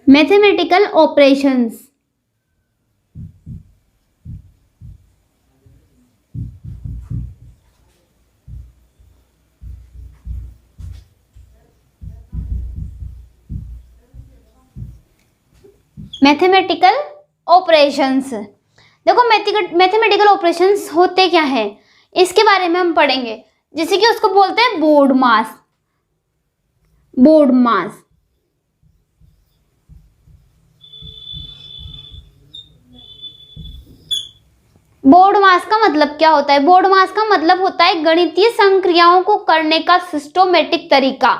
Mathematical operations. Mathematical operations, देखो mathematical operations होते क्या है इसके बारे में हम पढ़ेंगे। जैसे कि उसको बोलते हैं बोर्ड मास। बोर्ड मास, बोर्ड मास का मतलब क्या होता है? बोर्ड मास का मतलब होता है गणितीय संक्रियाओं को करने का सिस्टोमेटिक तरीका।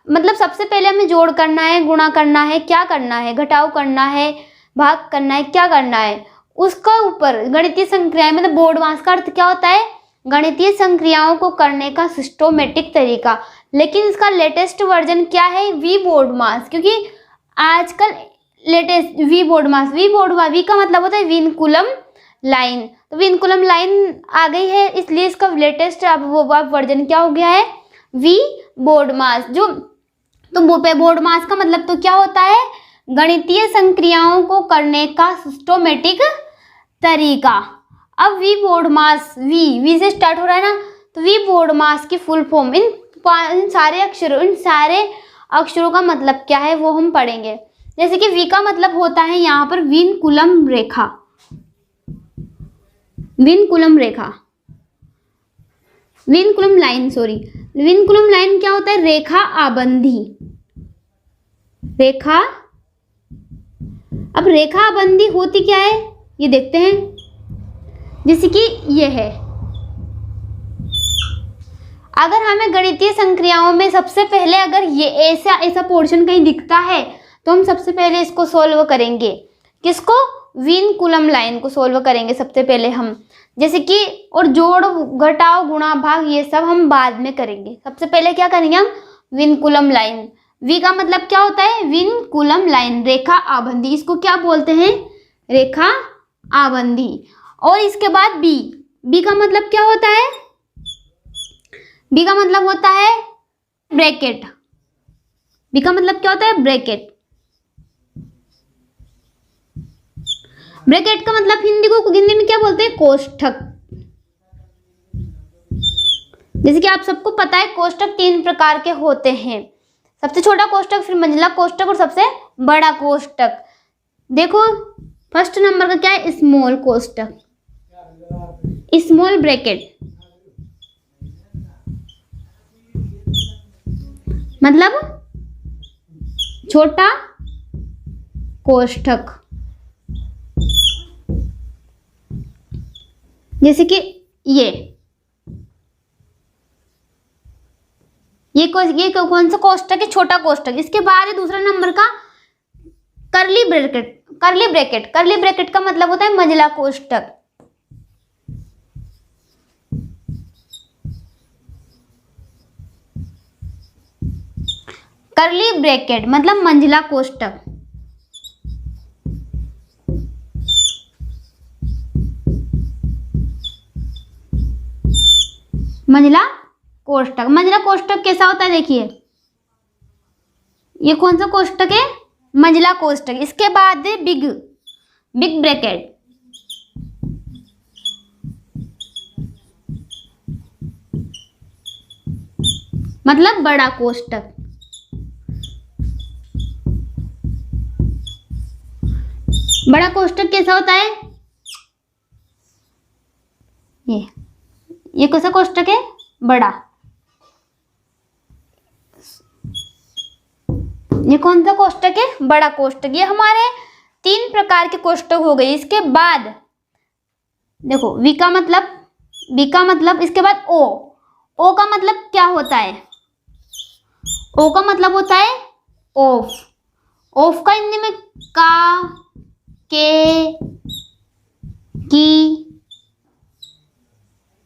मतलब सबसे पहले हमें जोड़ करना है, गुणा करना है, क्या करना है, घटाव करना है, भाग करना है, क्या करना है, उसका ऊपर गणितीय संक्रियाएं, मतलब बोर्ड मास का अर्थ क्या होता है? गणितीय संक्रियाओं को करने का सिस्टोमेटिक तरीका। लेकिन इसका लेटेस्ट वर्जन क्या है? वी बोर्ड मास, क्योंकि आजकल latest V BODMAS, V का मतलब होता है विनकुलम लाइन। तो विनकुलम लाइन आ गई है, इसलिए इसका लेटेस्ट अब वो वर्जन क्या हो गया है? वी बोर्ड मास। जो तो बोर्ड मास का मतलब तो क्या होता है? गणितीय संक्रियाओं को करने का सिस्टोमेटिक तरीका। अब वी बोर्ड मास, वी से स्टार्ट हो रहा है ना, तो वी बोर्ड मास की फुल फॉर्म, इन सारे अक्षरों का मतलब क्या है वो हम पढ़ेंगे। जैसे कि वी का मतलब होता है यहाँ पर विनकुलम रेखा। विनकुलम रेखा, vinculum line, sorry, vinculum line क्या होता है? रेखा आबंधी। रेखा, अब रेखा आबंधी होती क्या है ये देखते हैं। जैसे कि ये है, अगर हमें गणितीय संक्रियाओं में सबसे पहले अगर ये ऐसा पोर्शन कहीं दिखता है तो हम सबसे पहले इसको सोल्व करेंगे। किसको? विनकुलम लाइन को सोल्व करेंगे सबसे पहले हम। जैसे कि और जोड़, घटाव, गुणा, भाग ये सब हम बाद में करेंगे। सबसे पहले क्या करेंगे हम? Vinculum line. वी का मतलब क्या होता है? विनकुलम लाइन, रेखा आबंधी। इसको क्या बोलते हैं? रेखा आबंधी। और इसके बाद बी का मतलब क्या होता है? बी का मतलब होता है ब्रैकेट। बी का मतलब क्या होता है? ब्रैकेट। ब्रैकेट का मतलब हिंदी में क्या बोलते हैं? कोष्ठक। जैसे कि आप सबको पता है कोष्ठक 3 प्रकार के होते हैं। सबसे छोटा कोष्ठक, फिर मंझला कोष्ठक और सबसे बड़ा कोष्ठक। देखो फर्स्ट नंबर का क्या है? स्मॉल कोष्ठक, स्मॉल ब्रैकेट, मतलब छोटा कोष्ठक। जैसे कि ये कौन सा कोष्ठक है? छोटा कोष्ठक। इसके बाद है दूसरा नंबर का करली ब्रैकेट। करली ब्रैकेट का मतलब होता है मंझला कोष्ठक। करली ब्रैकेट मतलब मंझला कोष्ठक। मंझला कोष्ठक, मंझला कोष्ठक कैसा होता है? देखिए ये कौन सा कोष्ठक है? मंझला कोष्ठक। इसके बाद है बिग ब्रैकेट, मतलब बड़ा कोष्ठक। बड़ा कोष्ठक कैसा होता है? ये कैसा कोष्ठक है? बड़ा। ये कौन सा कोष्ठक है? बड़ा कोष्ठक। ये हमारे 3 प्रकार के कोष्ठक हो गए। इसके बाद देखो बी का मतलब, इसके बाद ओ का मतलब क्या होता है? ओ का मतलब होता है ऑफ। ऑफ का हिंदी में का, के, की,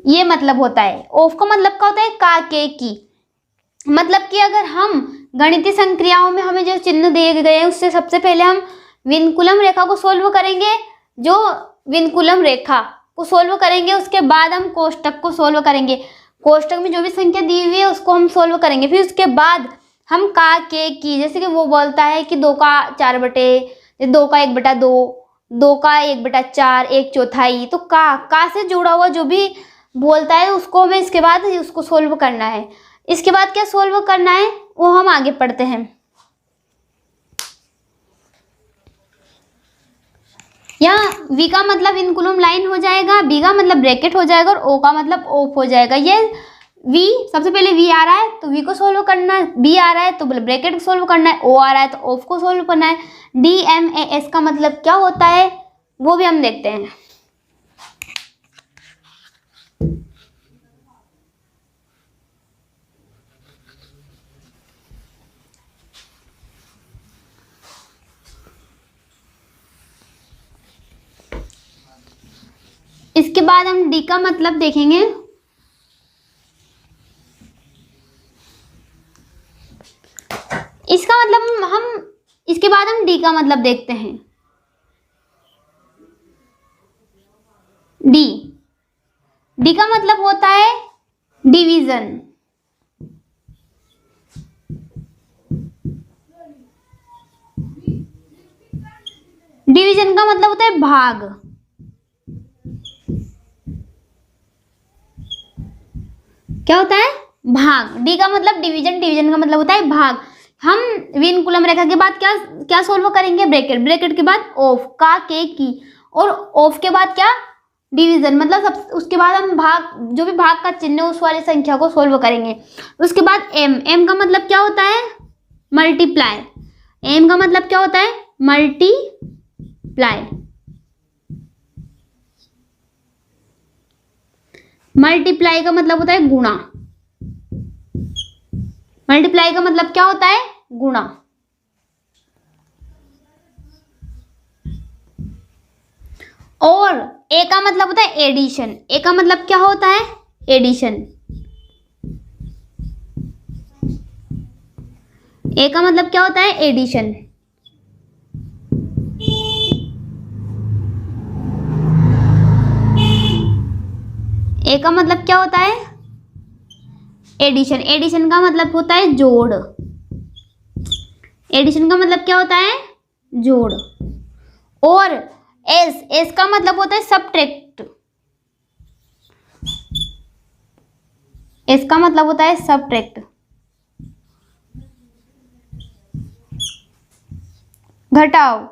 ये मतलब होता है। ऑफ का मतलब क्या होता है? का, के, की। मतलब कि अगर हम गणितीय संक्रियाओं में हमें जो चिन्ह दिए गए हैं उससे सबसे पहले हम विनकुलम रेखा को सोल्व करेंगे। जो विनकुलम रेखा को सोल्व करेंगे उसके बाद हम कोष्ठक को सोल्व करेंगे। कोष्ठक में जो भी संख्या दी हुई है उसको हम सोल्व करेंगे। फिर उसके बाद हम का के की, जैसे कि वो बोलता है कि 2 का 4 बटे 2 का 1/2, 2 का 1/4, 1/4, तो का से जुड़ा हुआ जो भी बोलता है उसको हमें इसके बाद उसको सोल्व करना है। इसके बाद क्या सोल्व करना है वो हम आगे पढ़ते हैं। यहाँ V का मतलब इनकुलम लाइन हो जाएगा, B का मतलब ब्रैकेट हो जाएगा और O का मतलब ऑफ हो जाएगा। ये V, सबसे पहले V आ रहा है तो V को सोल्व करना है, B आ रहा है तो ब्रैकेट को सोल्व करना है, O आ रहा है तो ऑफ को सोल्व करना है। DMAS का मतलब क्या होता है वो भी हम देखते हैं। इसके बाद हम D का मतलब देखेंगे। इसका मतलब हम इसके बाद हम D का मतलब देखते हैं। D का मतलब होता है डिवीजन। डिवीजन का मतलब होता है भाग। क्या होता है? भाग। डी का मतलब डिवीजन, डिवीजन का मतलब होता है भाग। हम विनकुलम रेखा के बाद क्या क्या सोल्व करेंगे? ब्रैकेट, ब्रैकेट के बाद ऑफ, का के की, और ऑफ के बाद क्या? डिवीजन, मतलब सब। उसके बाद हम भाग, जो भी भाग का चिन्ह है उस वाली संख्या को सोल्व करेंगे। उसके बाद एम, एम का मतलब क्या होता है? मल्टीप्लाई। एम का मतलब क्या होता है? मल्टीप्लाई। मल्टीप्लाई का मतलब होता है गुणा। मल्टीप्लाई का मतलब क्या होता है? गुणा। और ए का मतलब होता है एडिशन। ए का मतलब क्या होता है? एडिशन। ए का मतलब क्या होता है? एडिशन। ए का मतलब क्या होता है? एडिशन। एडिशन का मतलब होता है जोड़। एडिशन का मतलब क्या होता है? जोड़। और एस, एस का मतलब होता है सबट्रैक्ट। एस का मतलब होता है सबट्रैक्ट, घटाओ।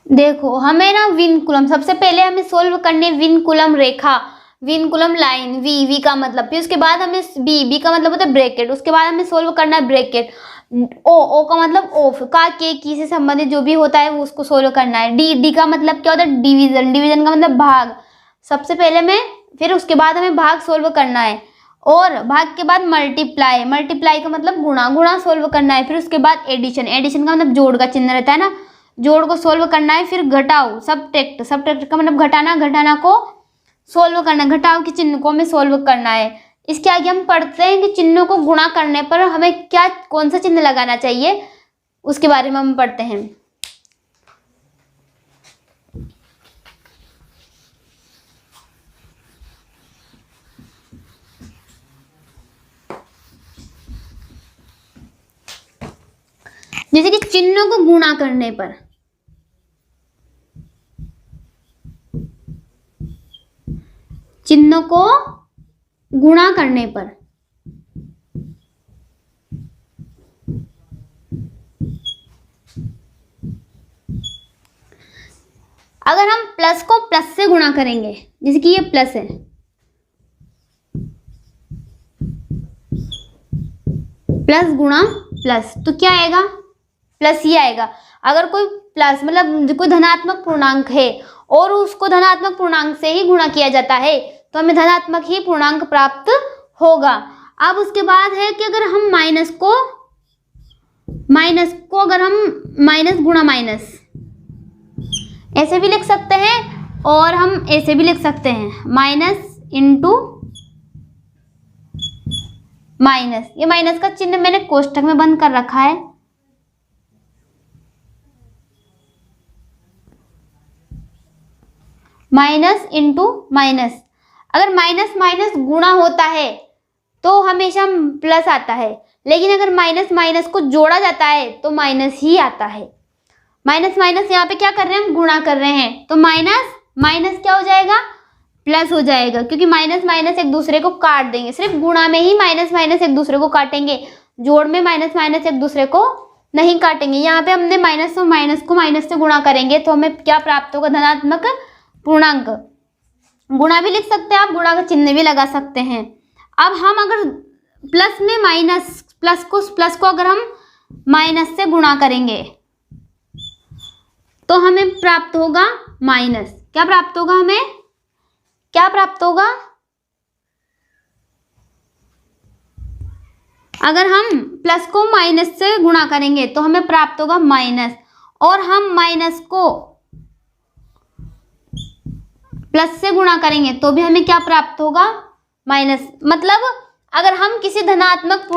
देखो हमें ना विनकुलम, सबसे पहले हमें सोल्व करने विनकुलम रेखा, विनकुलम लाइन, वी, वी का मतलब, फिर उसके बाद हमें बी, बी का मतलब होता है ब्रैकेट, उसके बाद हमें सोल्व करना है ब्रैकेट, ओ, ओ का मतलब ऑफ, का के की से संबंधित जो भी होता है वो उसको सोल्व करना है। डी, डी का मतलब क्या होता है? डिवीजन। डिवीजन का मतलब भाग। सबसे पहले में, फिर उसके बाद हमें भाग सोल्व करना है, और भाग के बाद मल्टीप्लाई, मल्टीप्लाई का मतलब गुणा, गुणा सोल्व करना है, फिर उसके बाद एडिशन, एडिशन का मतलब जोड़ का चिन्ह रहता है ना, जोड़ को सोल्व करना है, फिर घटाओ, सबट्रैक्ट, सबट्रैक्ट का मतलब घटाना, घटाना को सोल्व करना, घटाओ के चिन्ह को हमें सोल्व करना है। इसके आगे हम पढ़ते हैं कि चिन्हों को गुणा करने पर हमें क्या, कौन सा चिन्ह लगाना चाहिए, उसके बारे में हम पढ़ते हैं। जैसे कि चिन्हों को गुणा करने पर, चिन्हों को गुणा करने पर अगर हम प्लस को प्लस से गुणा करेंगे, जैसे कि ये प्लस है, प्लस गुणा प्लस, तो क्या आएगा? प्लस ही आएगा। अगर कोई प्लस मतलब कोई धनात्मक पूर्णांक है और उसको धनात्मक पूर्णांक से ही गुणा किया जाता है तो हमें धनात्मक ही पूर्णांक प्राप्त होगा। अब उसके बाद है कि अगर हम माइनस को अगर हम माइनस गुणा माइनस ऐसे भी लिख सकते हैं, और हम ऐसे भी लिख सकते हैं, माइनस इंटू माइनस। ये माइनस का चिन्ह मैंने कोष्टक में बंद कर रखा है। Minus into minus. अगर माइनस माइनस गुणा होता है तो हमेशा प्लस आता है, लेकिन अगर माइनस माइनस को जोड़ा जाता है तो माइनस ही आता है। माइनस माइनस यहाँ पे क्या कर रहे हैं, हम गुणा कर रहे हैं, तो माइनस माइनस क्या हो जाएगा, प्लस हो जाएगा, क्योंकि माइनस माइनस एक दूसरे को काट देंगे। सिर्फ गुणा में ही माइनस माइनस एक दूसरे को काटेंगे, जोड़ में माइनस माइनस एक दूसरे को नहीं काटेंगे। यहाँ पे हमने माइनस और माइनस को माइनस से गुणा करेंगे तो हमें क्या प्राप्त होगा, धनात्मक पूर्णांक। गुणा भी लिख सकते हैं आप, गुणा का चिन्ह भी लगा सकते हैं। अब हम अगर प्लस में माइनस, प्लस को अगर हम माइनस से गुणा करेंगे तो हमें प्राप्त होगा माइनस। क्या प्राप्त होगा, हमें क्या प्राप्त होगा, अगर हम प्लस को माइनस से गुणा करेंगे तो हमें प्राप्त होगा माइनस, और हम माइनस को प्लस से गुणा करेंगे तो भी हमें क्या प्राप्त होगा, माइनस। मतलब अगर हम किसी धनात्मक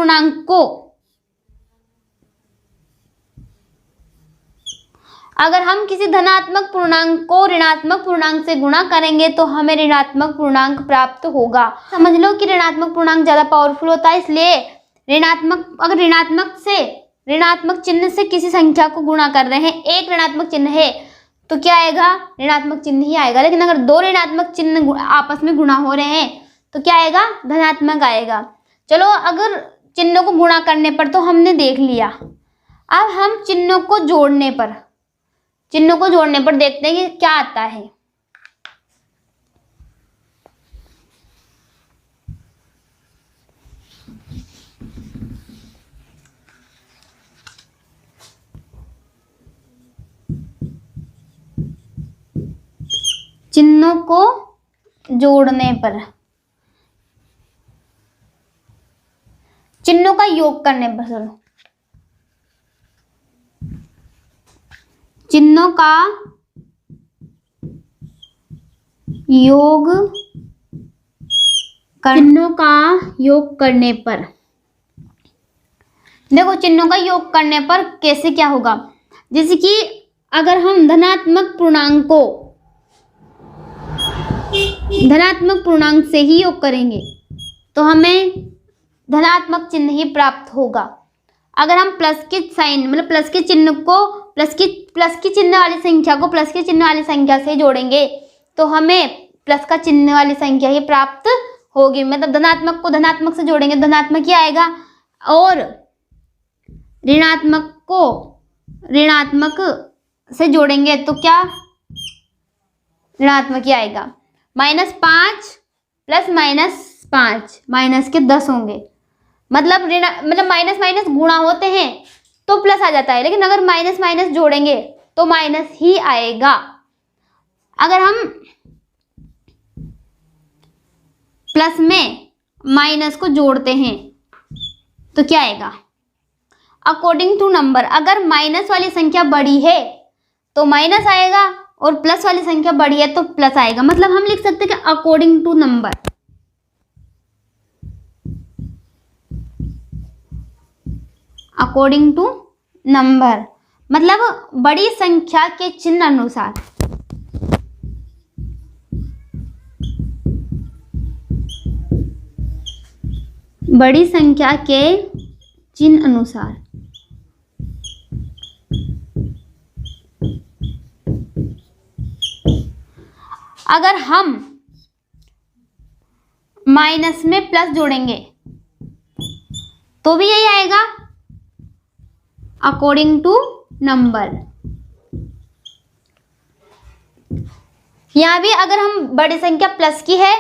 पूर्णांक को ऋणात्मक पूर्णांक से गुणा करेंगे तो हमें ऋणात्मक पूर्णांक प्राप्त होगा। समझ लो कि ऋणात्मक पूर्णांक ज्यादा पावरफुल होता है, इसलिए अगर ऋणात्मक चिन्ह से किसी संख्या को गुणा कर रहे हैं, एक ऋणात्मक चिन्ह है तो क्या आएगा, ऋणात्मक चिन्ह ही आएगा। लेकिन अगर दो ऋणात्मक चिन्ह आपस में गुणा हो रहे हैं तो क्या आएगा, धनात्मक आएगा। चलो, अगर चिन्हों को गुणा करने पर तो हमने देख लिया, अब हम चिन्हों को जोड़ने पर देखते हैं कि क्या आता है। चिन्हों को जोड़ने पर, चिन्हों का योग करने पर, चलो चिन्हों का योग करने पर, देखो चिन्हों का योग करने पर कैसे क्या होगा, जैसे कि अगर हम धनात्मक पूर्णांक से ही योग करेंगे तो हमें धनात्मक चिन्ह ही प्राप्त होगा। अगर हम प्लस के साइन, मतलब प्लस के चिन्ह को प्लस की चिन्ह वाली संख्या को प्लस के चिन्ह वाली संख्या से जोड़ेंगे तो हमें प्लस का चिन्ह वाली संख्या ही प्राप्त होगी। मतलब धनात्मक को धनात्मक से जोड़ेंगे धनात्मक ही आएगा, और ऋणात्मक को ऋणात्मक से जोड़ेंगे तो क्या, ऋणात्मक ही आएगा। -5 प्लस -5 माइनस के 10 होंगे। मतलब माइनस माइनस गुणा होते हैं तो प्लस आ जाता है, लेकिन अगर माइनस माइनस जोड़ेंगे तो माइनस ही आएगा। अगर हम प्लस में माइनस को जोड़ते हैं तो क्या आएगा, अकॉर्डिंग टू नंबर। अगर माइनस वाली संख्या बड़ी है तो माइनस आएगा और प्लस वाली संख्या बड़ी है तो प्लस आएगा। मतलब हम लिख सकते हैं कि according to number. According to number मतलब बड़ी संख्या के चिन्ह अनुसार। बड़ी संख्या के चिन्ह अनुसार। अगर हम माइनस में प्लस जोड़ेंगे तो भी यही आएगा, अकॉर्डिंग टू नंबर। यहां भी अगर हम बड़ी संख्या प्लस की है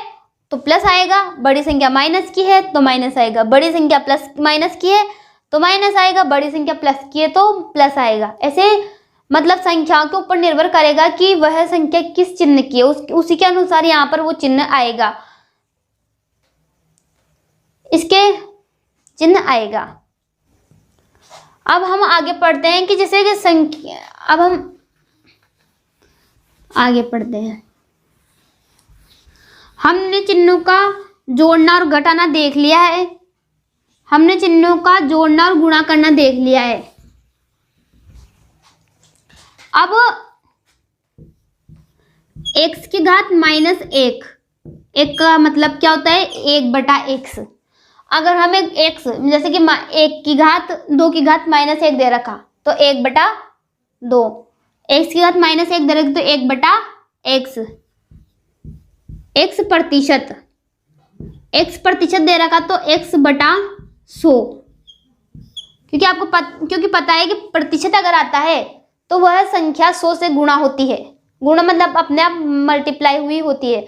तो प्लस आएगा, बड़ी संख्या माइनस की है तो माइनस आएगा, बड़ी संख्या प्लस माइनस की है तो माइनस आएगा, बड़ी संख्या प्लस की है तो प्लस आएगा। ऐसे मतलब संख्याओं के ऊपर निर्भर करेगा कि वह संख्या किस चिन्ह की है, उसी के अनुसार यहाँ पर वो चिन्ह आएगा, इसके चिन्ह आएगा। अब हम आगे पढ़ते हैं कि जैसे कि संख्या, अब हम आगे पढ़ते हैं। हमने चिन्हों का जोड़ना और घटाना देख लिया है, हमने चिन्हों का जोड़ना और गुणा करना देख लिया है। अब एक्स की घात माइनस एक, एक का मतलब क्या होता है, एक बटा एक्स। अगर हमें एक्स जैसे कि एक की घात, दो की घात माइनस एक दे रखा तो एक बटा दो, एक्स की घात माइनस एक दे रखी तो एक बटा एक्स। एक्स प्रतिशत दे रखा तो एक्स बटा 100, क्योंकि आपको क्योंकि पता है कि प्रतिशत अगर आता है तो वह संख्या 100 से गुणा होती है। गुणा मतलब अपने आप मल्टीप्लाई हुई होती है।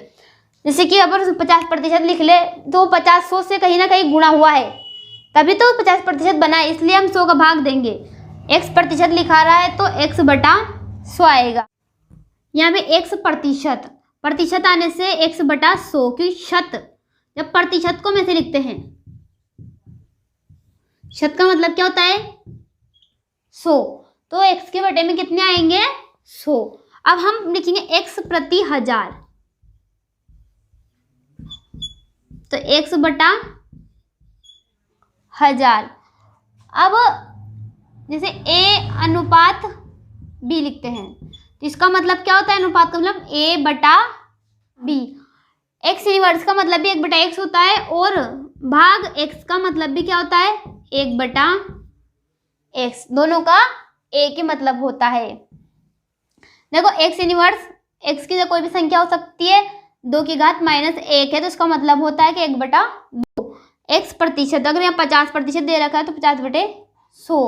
जैसे कि अगर 50% लिख ले तो 50 100 से कहीं ना कहीं गुणा हुआ है, तभी तो 50% बना है, इसलिए हम 100 का भाग देंगे। x प्रतिशत लिखा रहा है तो x बटा 100 आएगा। यहाँ पे x प्रतिशत आने से x बटा 100, क्योंकि शत जब प्रतिशत को हम ऐसे लिखते हैं, शत का मतलब क्या होता है 100, तो x के बटे में कितने आएंगे 100। अब हम लिखेंगे x प्रति हजार, तो x बटा 1000। अब जैसे a अनुपात b लिखते हैं तो इसका मतलब क्या होता है, अनुपात का मतलब a बटा b। x इनवर्स का मतलब भी 1 बटा x होता है और भाग x का मतलब भी क्या होता है 1 बटा x, दोनों का एक ही मतलब होता है। देखो x इनवर्स, x की कोई भी संख्या हो सकती है, 2 की घात माइनस 1 है तो इसका मतलब होता है कि 1 बटा 2। x प्रतिशत, अगर यहाँ 50% दे रखा है तो 50 बटे 100।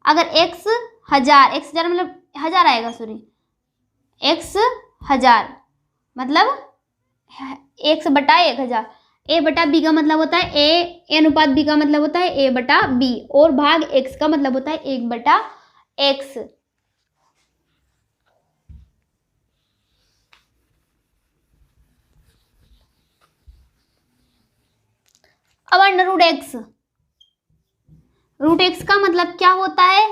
अगर x हजार, x हजार मतलब हजार आएगा, सॉरी x हजार मतलब x बटा 1000। a बटा b का मतलब होता है a अनुपात b का मतलब होता है a बटा b और भाग x का मतलब होता है 1 बटा x। अब under root x, root x का मतलब क्या होता है,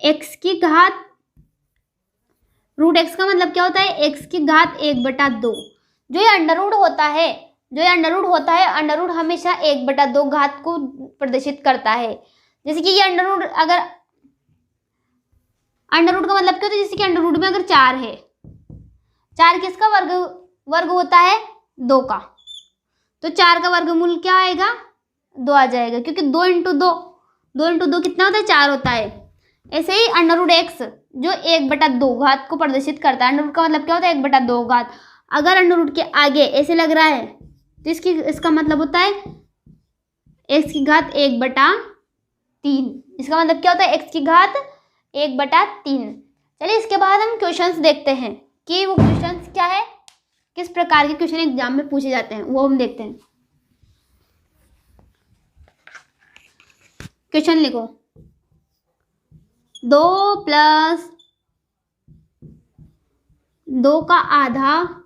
x की घात, रूट एक्स का मतलब क्या होता है x की घात 1 बटा 2। जो ये अंडर रूट होता है, अंडर रूट हमेशा 1 बटा 2 घात को प्रदर्शित करता है। जैसे कि ये अंडर रूट, अगर अंडर रूट का मतलब क्या होता है, जैसे कि अंडर रूट में अगर 4 है, 4 किसका वर्ग होता है 2 का, तो 4 का वर्गमूल क्या आएगा 2 आ जाएगा, क्योंकि 2 इंटू 2 कितना होता है 4 होता है। ऐसे ही अंडर रूट एक्स जो 1 बटा 2 घात को प्रदर्शित करता है, अंडर रूट का मतलब क्या होता है 1 बटा 2 घात। अगर अंडर रूट के आगे ऐसे लग रहा है तो इसका मतलब होता है x की घात 1 बटा 3, इसका मतलब क्या होता है x की घात 1 बटा 3। चलिए इसके बाद हम क्वेश्चंस देखते हैं कि वो क्वेश्चंस क्या है, किस प्रकार के क्वेश्चन एग्जाम में पूछे जाते हैं, वो हम देखते हैं। क्वेश्चन लिखो, 2 प्लस 2 का आधा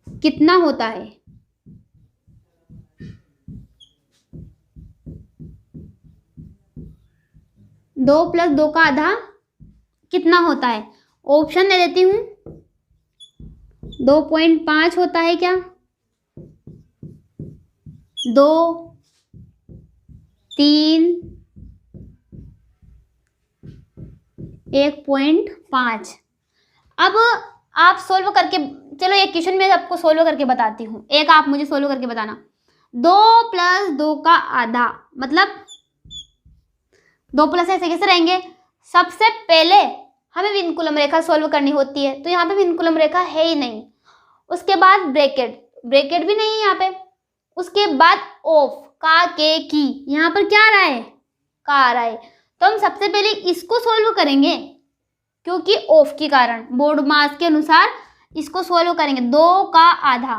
कितना होता है। 2 प्लस 2 का आधा कितना होता है, ऑप्शन दे देती हूँ। 2.5 होता है क्या, 2, 3, 1.5। अब आप सोल्व करके, चलो एक क्वेश्चन में आपको सोल्व करके बताती हूँ, एक आप मुझे सोल्व करके बताना। 2 प्लस 2 का आधा मतलब 2 प्लस ऐसे कैसे रहेंगे, सबसे पहले हमें विनकुलम रेखा सोल्व करनी होती है, तो यहाँ पे विनकुलम रेखा है ही नहीं। उसके बाद ब्रैकेट भी नहीं है यहाँ पे। उसके बाद ऑफ का के की, यहाँ पर क्या आ रहा है का आ रहा है, तो हम सबसे पहले इसको सोल्व करेंगे क्योंकि ऑफ के कारण बोर्ड मास के अनुसार इसको सोल्व करेंगे। 2 का आधा,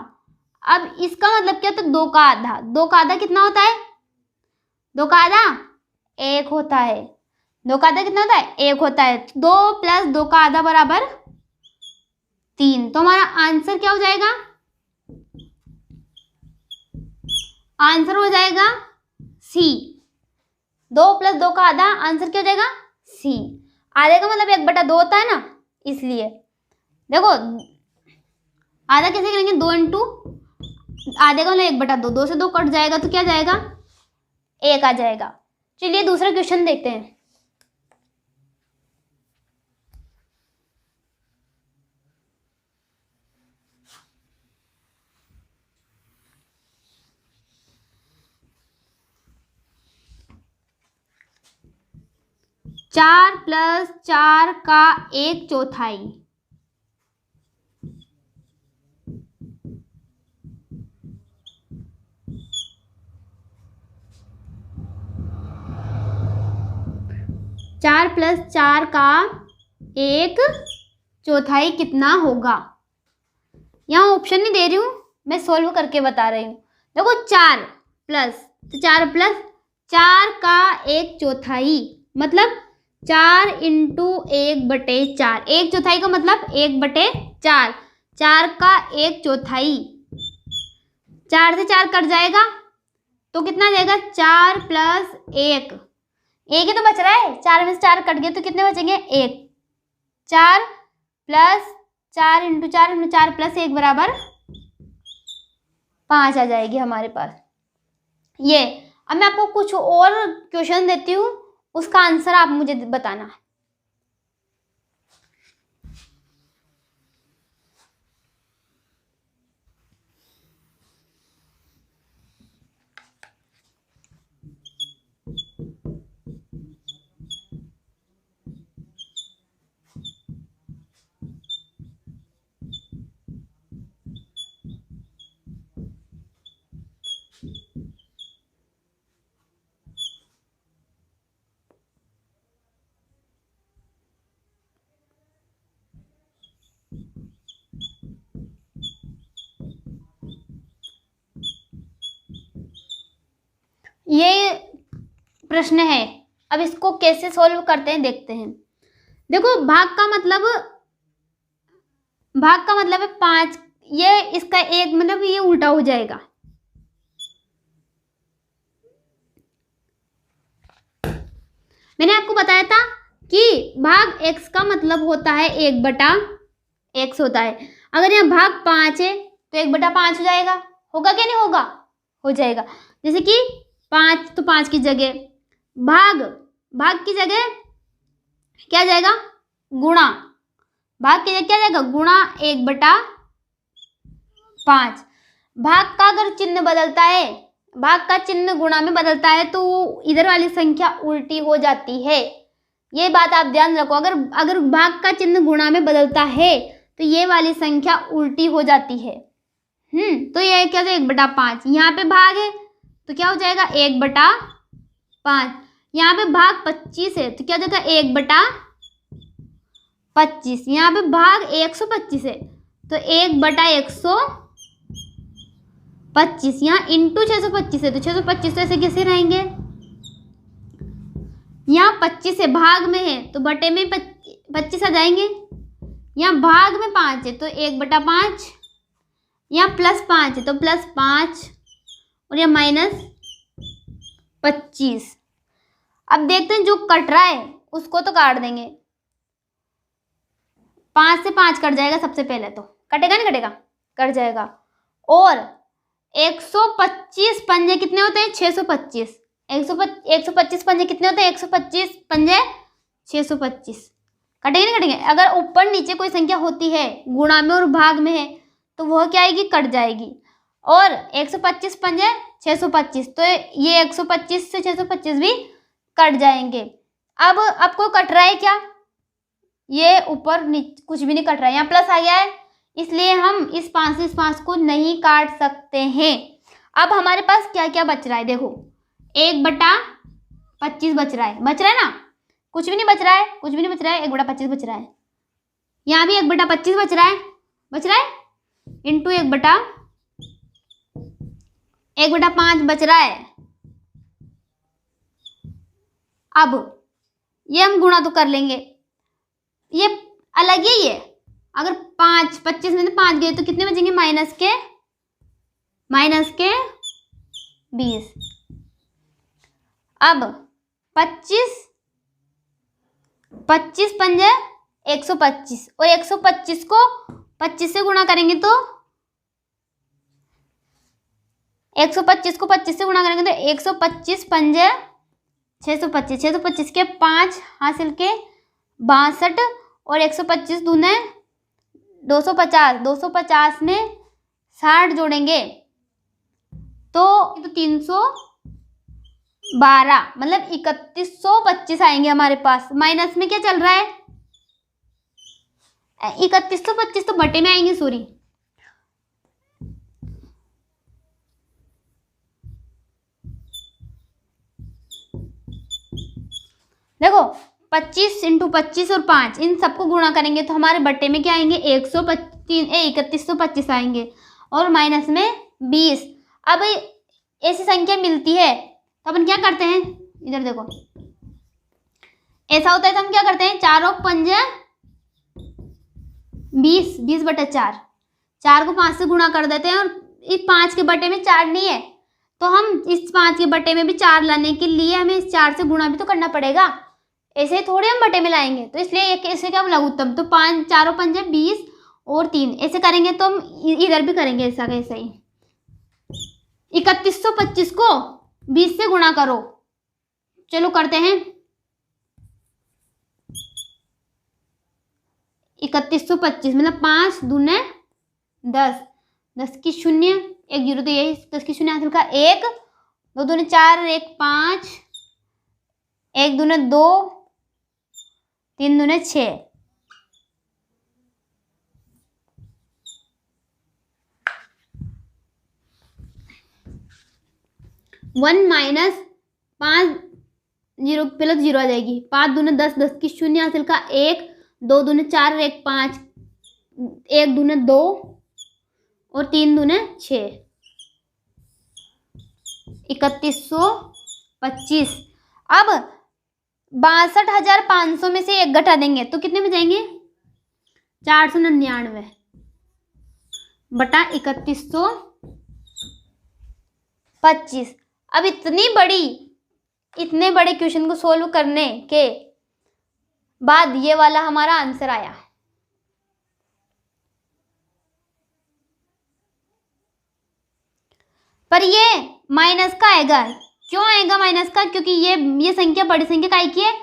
अब इसका मतलब क्या होता है 2 का आधा, 2 का आधा कितना होता है, 2 का आधा 1 होता है। 2 का आधा कितना होता है 1 होता है। 2 प्लस 2 का आधा बराबर 3, तो हमारा आंसर क्या हो जाएगा, आंसर हो जाएगा सी। 2 प्लस 2 का आधा आंसर क्या हो जाएगा सी। आधे का मतलब 1 बटा 2 होता है ना, इसलिए देखो आधा कैसे करेंगे, 2 इंटू आधे का मतलब 1 बटा 2, 2 से 2 कट जाएगा तो क्या जाएगा 1 आ जाएगा। चलिए दूसरा क्वेश्चन देखते हैं। 4 + 4 का 1/4। 4 + 4 का 1/4 कितना होगा? यहाँ ऑप्शन नहीं दे रही हूँ, मैं सोल्व करके बता रही हूँ। देखो 4 प्लस, तो 4 + 4 का 1/4 मतलब 4 × 1/4। 1/4 का मतलब 1/4। 4 का 1/4, 4 से 4 कट जाएगा तो कितना जाएगा? 4 + 1, एक ही तो बच रहा है। 4 में से 4 कट गए तो कितने बचेंगे? 1। 4 + 4 × 4 × 4 + 1 बराबर 5 आ जाएगी हमारे पास ये। अब मैं आपको कुछ और क्वेश्चन देती हूँ, उसका आंसर आप मुझे बताना। ये प्रश्न है, अब इसको कैसे सॉल्व करते हैं देखते हैं। देखो भाग का मतलब है 5, ये इसका एक मतलब ये उल्टा हो जाएगा। मैंने आपको बताया था कि भाग x का मतलब होता है 1/x होता है। अगर यहाँ भाग 5 है तो 1/5 हो जाएगा। होगा क्या? नहीं होगा? हो जाएगा। जैसे कि 5, तो 5 की जगह भाग की जगह क्या जाएगा? गुणा। भाग की जगह क्या जाएगा? गुणा 1/5। भाग का अगर चिन्ह बदलता है, भाग का चिन्ह गुणा में बदलता है तो इधर वाली संख्या उल्टी हो जाती है। ये बात आप ध्यान रखो। अगर भाग का चिन्ह गुणा में बदलता है तो ये वाली संख्या उल्टी हो जाती है। तो ये क्या है? 1/5। यहाँ पे भाग है तो क्या हो जाएगा? 1/5। यहाँ पे भाग 25 है तो क्या हो जाएगा? 1/25। यहाँ पे भाग 125 है तो 1/125। यहाँ इंटू 625 है तो 625 तो ऐसे कैसे रहेंगे? यहाँ 25 है, भाग में है तो बटे में 25 आ जाएंगे। यहाँ भाग में 5 है तो 1/5। यहाँ +5 है तो +5 और यहाँ -25। अब देखते हैं जो कट रहा है उसको तो काट देंगे। 5 से 5 कट जाएगा सबसे पहले, तो कटेगा नहीं कटेगा? कट जाएगा। और 125 पंजे कितने होते हैं? 625। 125 पंजे कितने होते हैं? 125 पंजे 625। कटेंगे नहीं कटेंगे? अगर ऊपर नीचे कोई संख्या होती है, गुणा में और भाग में है, तो वह क्या आएगी? कट जाएगी। और 125 पंजे 625, तो ये 125 से 625 भी कट जाएंगे। अब आपको कट रहा है क्या? ये ऊपर नीचे कुछ भी नहीं कट रहा है, यहाँ प्लस आ गया है, इसलिए हम इस 5 से इस 5 को नहीं काट सकते हैं। अब हमारे पास क्या क्या बच रहा है? देखो 1/25 बच रहा है ना? कुछ भी नहीं बच रहा है, 1/25 बच रहा है। यहाँ भी 1/25 बच रहा है इंटू 1/5 बच रहा है। अब ये हम गुणा तो कर लेंगे, ये अलग ही है। अगर 25 में से 5 गए तो कितने बचेंगे? माइनस के 20। अब 25 पंजे 125 और 125 को 25 से गुणा करेंगे तो 125 को 25 से गुणा करेंगे तो 125 पंजे 625। 625 के 5 हासिल के 62 और 125 दूने 250। 250 में 60 जोड़ेंगे तो 300 12 मतलब 3125 आएंगे हमारे पास। माइनस में क्या चल रहा है, 3125 तो बटे में आएंगे, सॉरी, देखो 25 × 25 और 5 इन सबको गुणा करेंगे तो हमारे बटे में क्या आएंगे, 3125 आएंगे और माइनस में 20। अब ऐसी संख्या मिलती है तो अपन क्या करते हैं, इधर देखो, ऐसा होता है तो हम क्या करते हैं, 4 और 5 20, 20/4, 4 को 5 से गुणा कर देते हैं और इस 5 के बटे में 4 नहीं है तो हम इस 5 के बटे में भी 4 लाने के लिए हमें इस 4 से गुणा भी तो करना पड़ेगा, ऐसे थोड़े हम बटे में लाएंगे। तो इसलिए एक ऐसे क्या लघुत्तम, तो 5 4 और 5 20 और 3 ऐसे करेंगे तो हम इधर भी करेंगे ऐसा कैसे ही। 3125 को 20 से गुणा करो, चलो करते हैं। 3125 मतलब 5 दूने 10, 10 की 0, 1 0 तो यही 10 की 0 हासिल का 1, 2 दूने 4, 1 5, 1 दूने 2, 3 दूने 6, 1 माइनस 5 0 प्लस 0 आ जाएगी, 5 दूने 10, 10 की 0 हासिल का 1, 2 दूने 4, 1 5, 1 दूने 2 और 3 दूने 6, 3125। अब 62,500 में से 1 घटा देंगे तो कितने में जाएंगे, 499 बटा 3125। अब इतने बड़े क्वेश्चन को सोल्व करने के बाद ये वाला हमारा आंसर आया। पर ये माइनस का आएगा, क्यों आएगा माइनस का, क्योंकि ये संख्या बड़ी संख्या काय की है,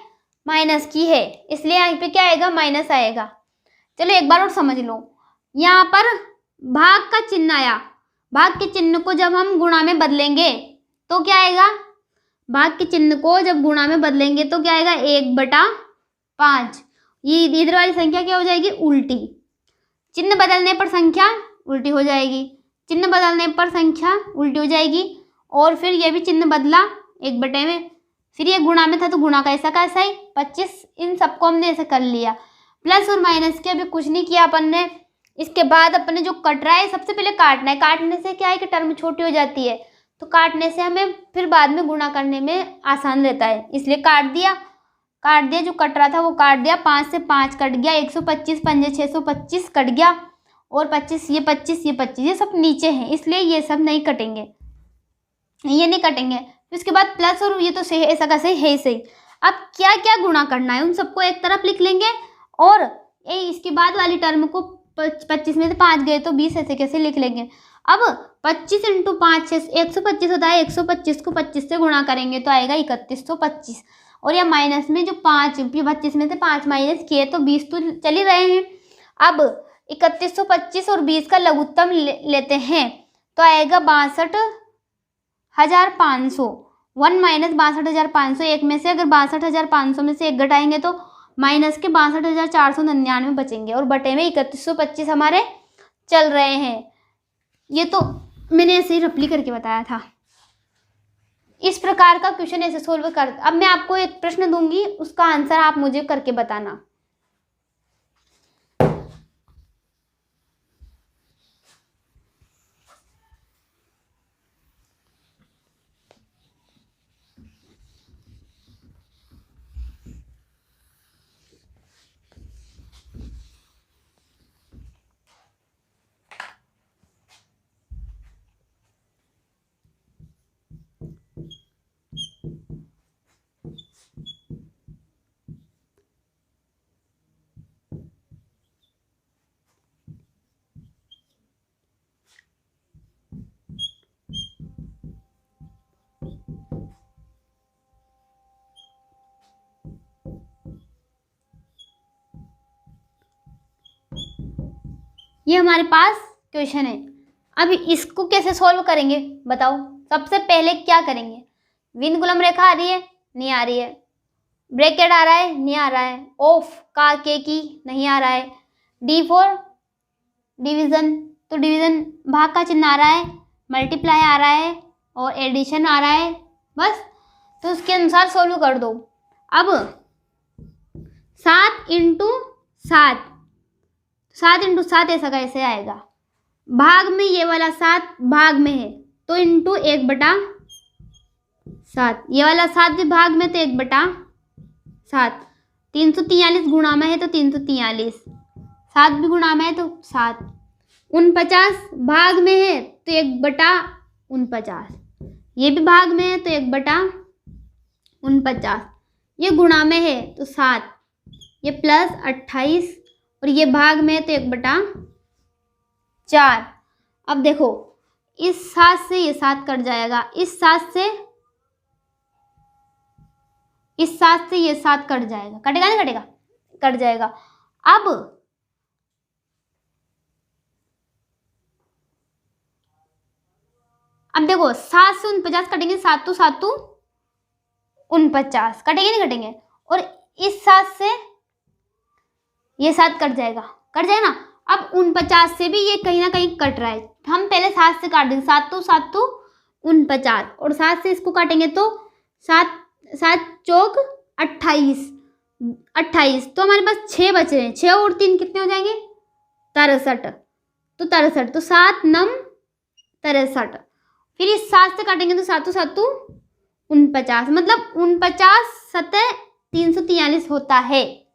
माइनस की है, इसलिए यहाँ पे क्या आएगा, माइनस आएगा। चलो एक बार और समझ लो, यहाँ पर भाग का चिन्ह आया, भाग के चिन्ह को जब हम गुणा में बदलेंगे तो क्या आएगा, भाग के चिन्ह को जब गुणा में बदलेंगे तो क्या आएगा, 1/5। ये इधर वाली संख्या क्या हो जाएगी, उल्टी, चिन्ह बदलने पर संख्या उल्टी हो जाएगी, चिन्ह बदलने पर संख्या उल्टी हो जाएगी। और फिर ये भी चिन्ह बदला 1 बटे में, फिर ये गुणा में था तो गुणा का ऐसा ही 25, इन सबको हमने ऐसे कर लिया। प्लस और माइनस के अभी कुछ नहीं किया अपन ने। इसके बाद अपन ने जो कट रहा है सबसे पहले काटना है, काटने से क्या है कि टर्म छोटी हो जाती है, तो काटने से हमें फिर बाद में गुणा करने में आसान रहता है, इसलिए काट दिया, जो कट रहा था वो काट दिया। 5 से 5 कट गया, 125, 5 625 कट गया और 25 ये 25 ये 25 ये सब नीचे हैं, इसलिए ये सब नहीं कटेंगे, ये नहीं कटेंगे। फिर उसके बाद प्लस और ये तो सही ऐसा का सही है सही। अब क्या क्या गुणा करना है उन सबको एक तरफ लिख लेंगे और इसके बाद वाली टर्म को 25 में से 5 गए तो 20 ऐसे कैसे लिख लेंगे। अब 25 × 5 125 होता है, 125 को 25 से गुणा करेंगे तो आएगा 3125। और या माइनस में जो 25 में से 5 माइनस किए तो 20 तो चल ही रहे हैं। अब 3125 और 20 का लघुत्तम लेते हैं तो आएगा 62,500। 1 माइनस 62,500, एक में से अगर 62,500 में से 1 घटाएंगे तो माइनस के 62,499 बचेंगे और बटे में 3125 हमारे चल रहे हैं। ये तो मैंने ऐसे ही रफली करके बताया था। इस प्रकार का क्वेश्चन ऐसे सोल्व कर। अब मैं आपको एक प्रश्न दूंगी, उसका आंसर आप मुझे करके बताना। ये हमारे पास क्वेश्चन है। अब इसको कैसे सॉल्व करेंगे बताओ। सबसे पहले क्या करेंगे, विनकुलम रेखा आ रही है, नहीं आ रही है। ब्रैकेट आ रहा है, नहीं आ रहा है। ऑफ का के की नहीं आ रहा है। डी फॉर डिवीजन, तो डिवीजन भाग का चिन्ह आ रहा है। मल्टीप्लाई आ रहा है और एडिशन आ रहा है, बस। तो उसके अनुसार सोल्व कर दो। अब 7 इंटू 7, 7 इंटू 7 ऐसा कैसे आएगा? भाग में ये वाला 7 भाग में है तो इंटू 1/7, ये वाला 7 भी भाग में तो 1/7। 343 गुणा में है तो 343, 7 भी गुणा में है तो 7। 49 भाग में है तो 1/49, ये भी भाग में है तो 1/49, ये गुणा में है तो 7, ये प्लस 28 और ये भाग में है तो 1/4। अब देखो इस 7 से ये 7 कट जाएगा, इस 7 से ये 7 कट जाएगा, कटेगा नहीं कटेगा? कट जाएगा। अब देखो 7 से 49 कटेंगे, 7 तो 49 कटेंगे नहीं कटेंगे? और इस 7 से ये 7 कट जाएगा ना। अब 49 से भी ये कहीं ना कहीं कट रहा है, हम पहले 7 से काट देंगे। 7 तो 49 और 7 से इसको काटेंगे तो 7 चौक 28, तो हमारे पास 6 बच रहे हैं। 6 और 3 कितने हो जाएंगे? 63, तो 63, तो 7 9 63। फिर इस 7 से काटेंगे तो 7 तो 49, मतलब 49 7 343 होता है।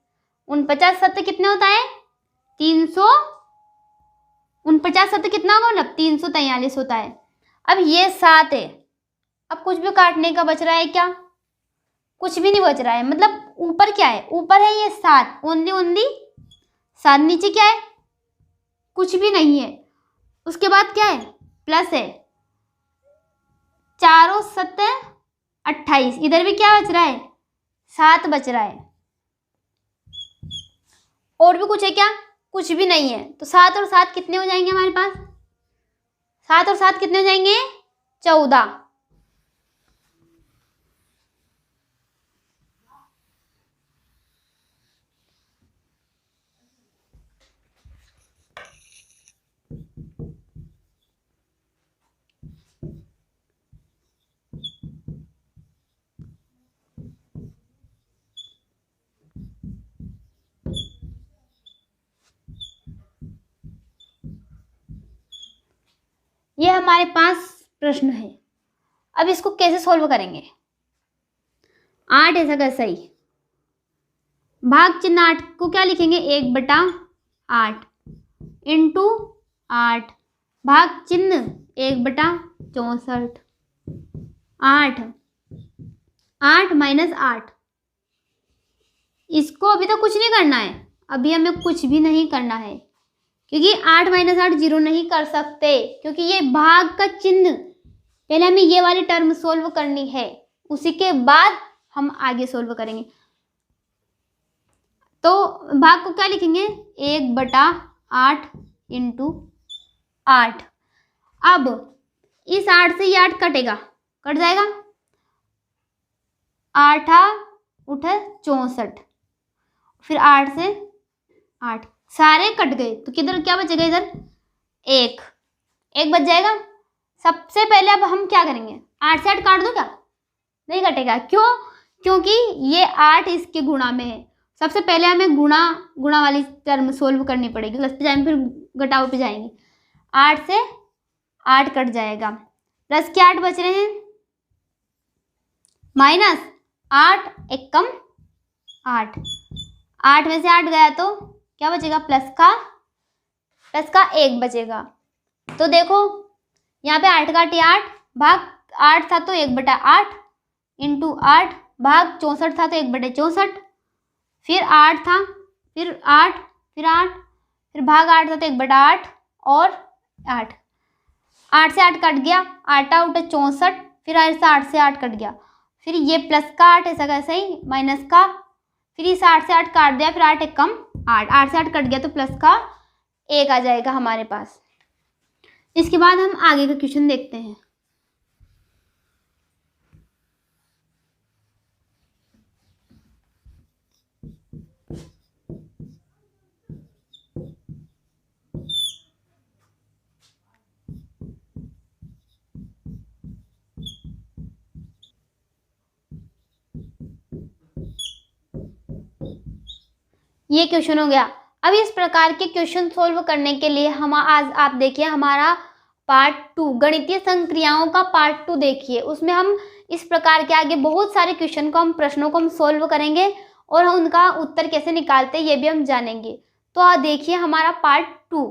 49 7 कितने होता है? 49 7 कितना होगा? मतलब 343 होता है। अब ये 7 है, अब कुछ भी काटने का बच रहा है क्या? कुछ भी नहीं बच रहा है। मतलब ऊपर क्या है? ऊपर है ये 7, ओनली 7। नीचे क्या है? कुछ भी नहीं है। उसके बाद क्या है? प्लस है। 4 और 7 28, इधर भी क्या बच रहा है? 7 बच रहा है। और भी कुछ है क्या? कुछ भी नहीं है। तो 7 और 7 कितने हो जाएंगे हमारे पास? 7 और 7 कितने हो जाएंगे? 14। ये हमारे पास प्रश्न है। अब इसको कैसे सॉल्व करेंगे? 8 ऐसा कैसा ही भाग चिन्ह 8 को क्या लिखेंगे? 1/8 इंटू 8, भाग चिन्ह 1/64, 8 माइनस 8। इसको अभी तो कुछ नहीं करना है, अभी हमें कुछ भी नहीं करना है, क्योंकि 8 माइनस 8 0 नहीं कर सकते, क्योंकि ये भाग का चिन्ह। पहले हमें ये वाली टर्म सोल्व करनी है, उसी के बाद हम आगे सोल्व करेंगे। तो भाग को क्या लिखेंगे? 1/8 इंटू 8। अब इस 8 से ये 8 कटेगा, कट जाएगा। 8 उठे 64, फिर 8 से 8 सारे कट गए, तो किधर क्या बचेगा? इधर 1 बच जाएगा। सबसे पहले अब हम क्या करेंगे? 8 से 8 काट दो क्या? नहीं कटेगा। क्यों? क्योंकि ये 8 इसके गुणा में है। सबसे पहले हमें गुणा वाली टर्म सोल्व करनी पड़ेगी, प्लस पे जाएंगे फिर घटाओ पे जाएंगे। 8 से 8 कट जाएगा, प्लस के 8 बच रहे हैं, माइनस 8 1 कम 8, 8 में से 8 गया तो क्या बचेगा? प्लस का 1 बचेगा। तो देखो यहाँ पे 8 काटे 8, भाग 8 था तो 1/8 इंटू 8, भाग 64 था तो 1/64, फिर 8 था, फिर 8, फिर भाग 8 था तो 1/8 और 8 से 8 कट गया, 8 उठे 64, फिर ऐसा 8 से 8 कट गया, फिर ये प्लस का 8 ऐसा कैसा ही माइनस का, फिर इस 8 से 8 काट दिया, फिर 8 1 कम 8 से 8 कट गया तो प्लस का 1 आ जाएगा हमारे पास। इसके बाद हम आगे का क्वेश्चन देखते हैं। ये क्वेश्चन हो गया। अब इस प्रकार के क्वेश्चन सोल्व करने के लिए हम आज आप देखिए हमारा पार्ट 2 गणितीय संक्रियाओं का पार्ट 2 देखिए। उसमें हम इस प्रकार के आगे बहुत सारे क्वेश्चन को हम प्रश्नों को हम सोल्व करेंगे और उनका उत्तर कैसे निकालते हैं ये भी हम जानेंगे। तो देखिए हमारा पार्ट 2।